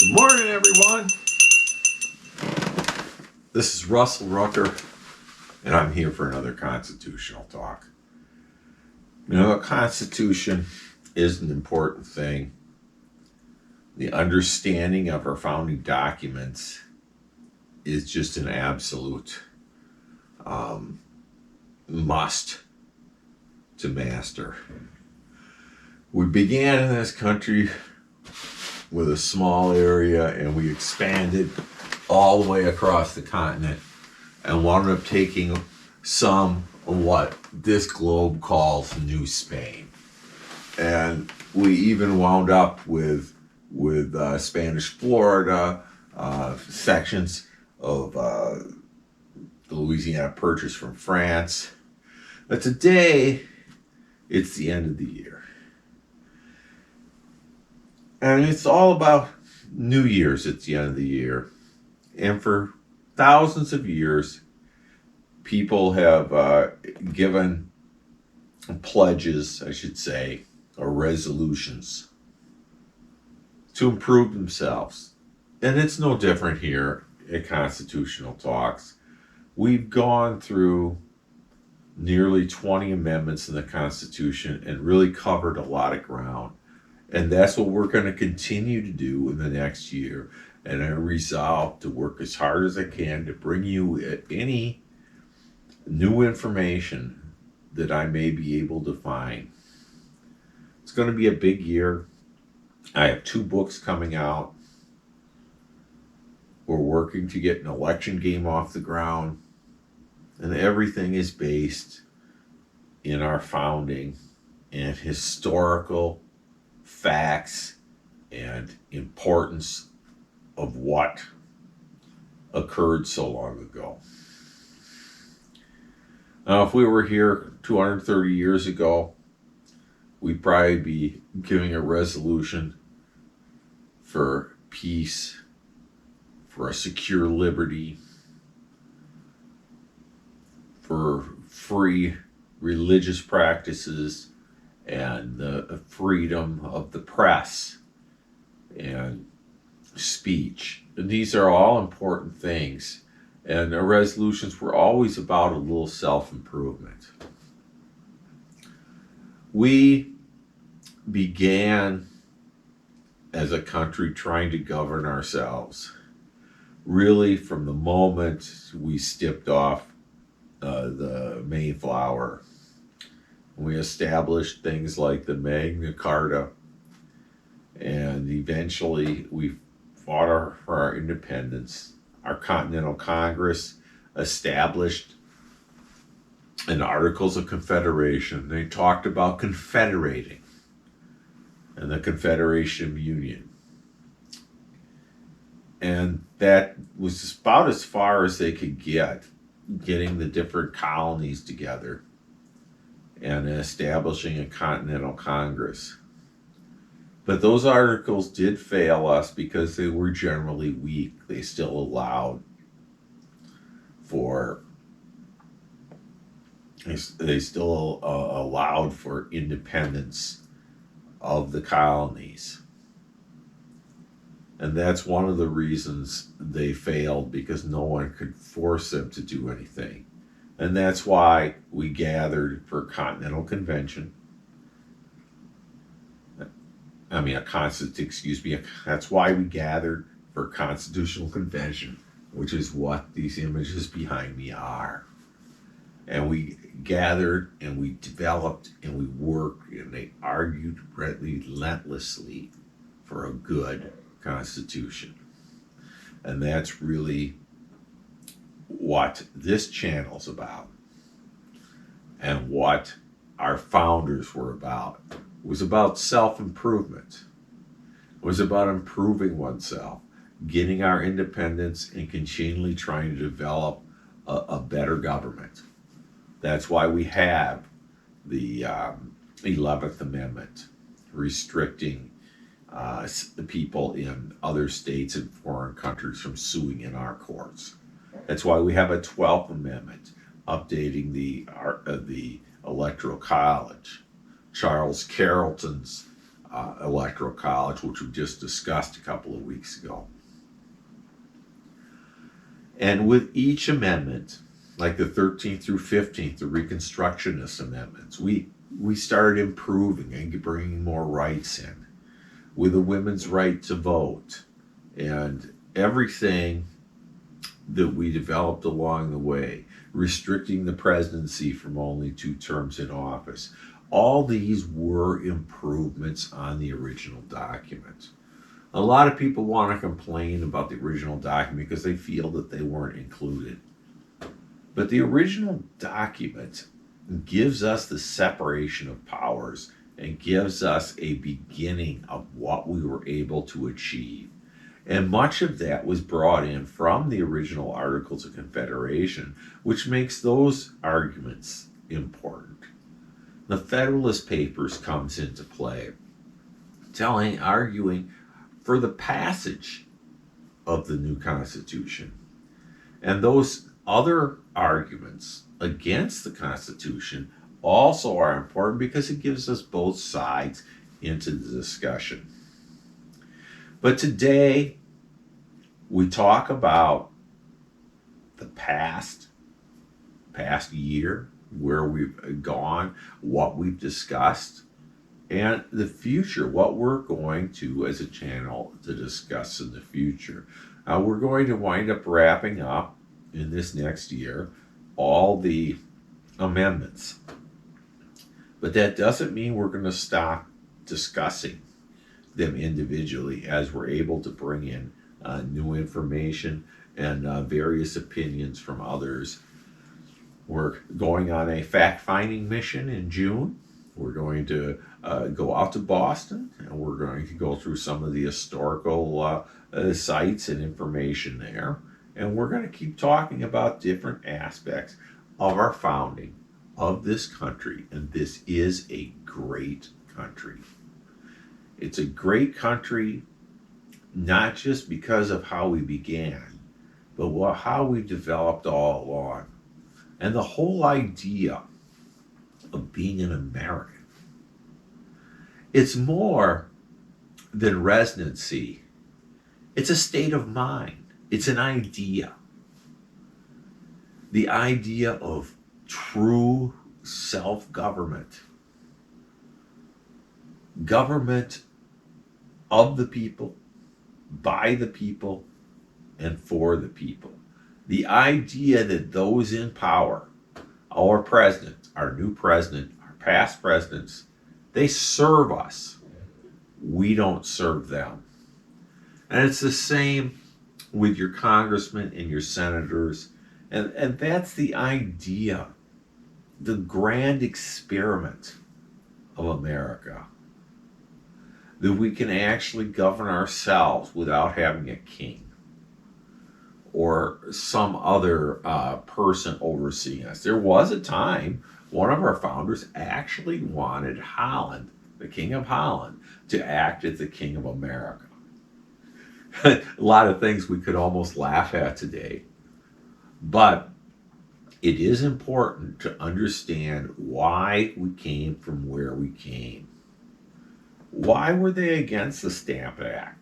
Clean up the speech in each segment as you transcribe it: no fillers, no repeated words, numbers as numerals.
Good morning, everyone. This is Russell Rucker, and I'm here for another constitutional talk. You know, the Constitution is an important thing. The understanding of our founding documents is just an absolute must to master. We began in this country with a small area, and we expanded all the way across the continent and wound up taking some of what this globe calls New Spain. And we even wound up with Spanish Florida, sections of the Louisiana Purchase from France. But today, it's the end of the year. And it's all about New Year's at the end of the year. And for thousands of years, people have given pledges, I should say, or resolutions to improve themselves. And it's no different here at Constitutional Talks. We've gone through nearly 20 amendments in the Constitution and really covered a lot of ground. And that's what we're going to continue to do in the next year. And I resolve to work as hard as I can to bring you any new information that I may be able to find. It's going to be a big year. I have 2 books coming out. We're working to get an election game off the ground. And everything is based in our founding and historical facts and importance of what occurred so long ago. Now, if we were here 230 years ago, we'd probably be giving a resolution for peace, for a secure liberty, for free religious practices, and the freedom of the press and speech. And these are all important things. And our resolutions were always about a little self-improvement. We began as a country trying to govern ourselves, really from the moment we stepped off the Mayflower. We established things like the Magna Carta, and eventually we fought for our independence. Our Continental Congress established an Articles of Confederation. They talked about confederating and the Confederation of Union. And that was about as far as they could get, getting the different colonies together and establishing a Continental Congress. But those articles did fail us because they were generally weak. They still allowed for independence of the colonies. And that's one of the reasons they failed, because no one could force them to do anything. And that's why we gathered for a Continental Convention. That's why we gathered for a Constitutional Convention, which is what these images behind me are. And we gathered and we developed and we worked and they argued relentlessly for a good Constitution. And that's really what this channel's about and what our founders were about. It was about self-improvement. It was about improving oneself, getting our independence, and continually trying to develop a better government. That's why we have the 11th Amendment restricting the people in other states and foreign countries from suing in our courts. That's why we have a 12th Amendment updating the Electoral College. Charles Carrollton's Electoral College, which we just discussed a couple of weeks ago. And with each amendment, like the 13th through 15th, the Reconstructionist amendments, we started improving and bringing more rights in, with the women's right to vote and everything that we developed along the way, restricting the presidency from only 2 terms in office. All these were improvements on the original document. A lot of people want to complain about the original document because they feel that they weren't included. But the original document gives us the separation of powers and gives us a beginning of what we were able to achieve. And much of that was brought in from the original Articles of Confederation, which makes those arguments important. The Federalist Papers comes into play, arguing for the passage of the new Constitution. And those other arguments against the Constitution also are important because it gives us both sides into the discussion. But today, we talk about the past year, where we've gone, what we've discussed, and the future, what we're going to, as a channel, to discuss in the future. We're going to wind up wrapping up in this next year all the amendments. But that doesn't mean we're going to stop discussing them individually, as we're able to bring in new information and various opinions from others. We're going on a fact-finding mission in June. We're going to go out to Boston, and we're going to go through some of the historical sites and information there. And we're going to keep talking about different aspects of our founding of this country. And this is a great country. It's a great country, not just because of how we began, but how we developed all along. And the whole idea of being an American, it's more than residency. It's a state of mind. It's an idea. The idea of true self-government. Government of the people, by the people, and for the people. The idea that those in power, our president, our new president, our past presidents, they serve us. We don't serve them. And it's the same with your congressmen and your senators. And that's the idea, the grand experiment of America. That we can actually govern ourselves without having a king or some other person overseeing us. There was a time one of our founders actually wanted Holland, the King of Holland, to act as the King of America. A lot of things we could almost laugh at today. But it is important to understand why we came from where we came. Why were they against the Stamp Act?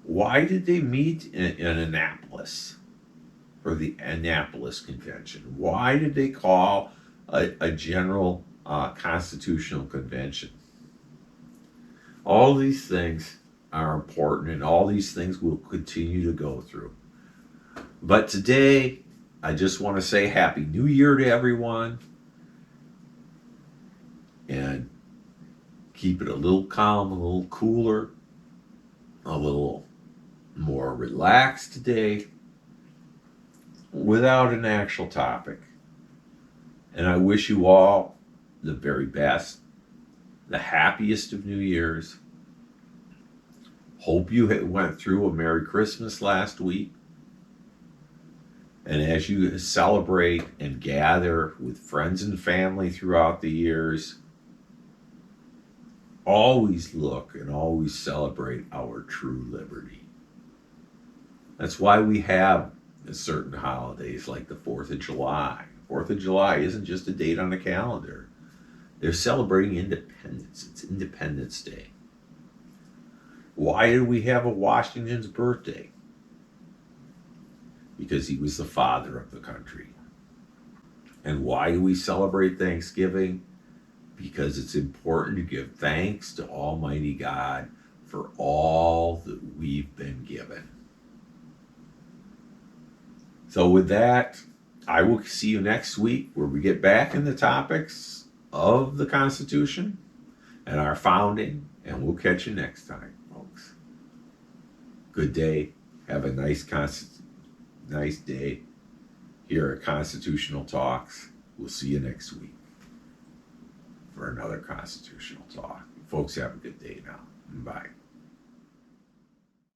Why did they meet in Annapolis for the Annapolis Convention? Why did they call a general constitutional convention? All these things are important, and all these things we'll continue to go through. But today, I just want to say Happy New Year to everyone, and keep it a little calm, a little cooler, a little more relaxed today, without an actual topic. And I wish you all the very best, the happiest of New Year's. Hope you went through a Merry Christmas last week. And as you celebrate and gather with friends and family throughout the years, always look and always celebrate our true liberty. That's why we have certain holidays like the 4th of July. 4th of July isn't just a date on the calendar. They're celebrating independence. independence. It's Independence Day. Why did we have a Washington's birthday? Because he was the father of the country. And why do we celebrate Thanksgiving? Because it's important to give thanks to Almighty God for all that we've been given. So with that, I will see you next week where we get back in the topics of the Constitution and our founding, and we'll catch you next time, folks. Good day. Have a nice day here at Constitutional Talks. We'll see you next week for another Constitutional Talk. Folks, have a good day now. Bye.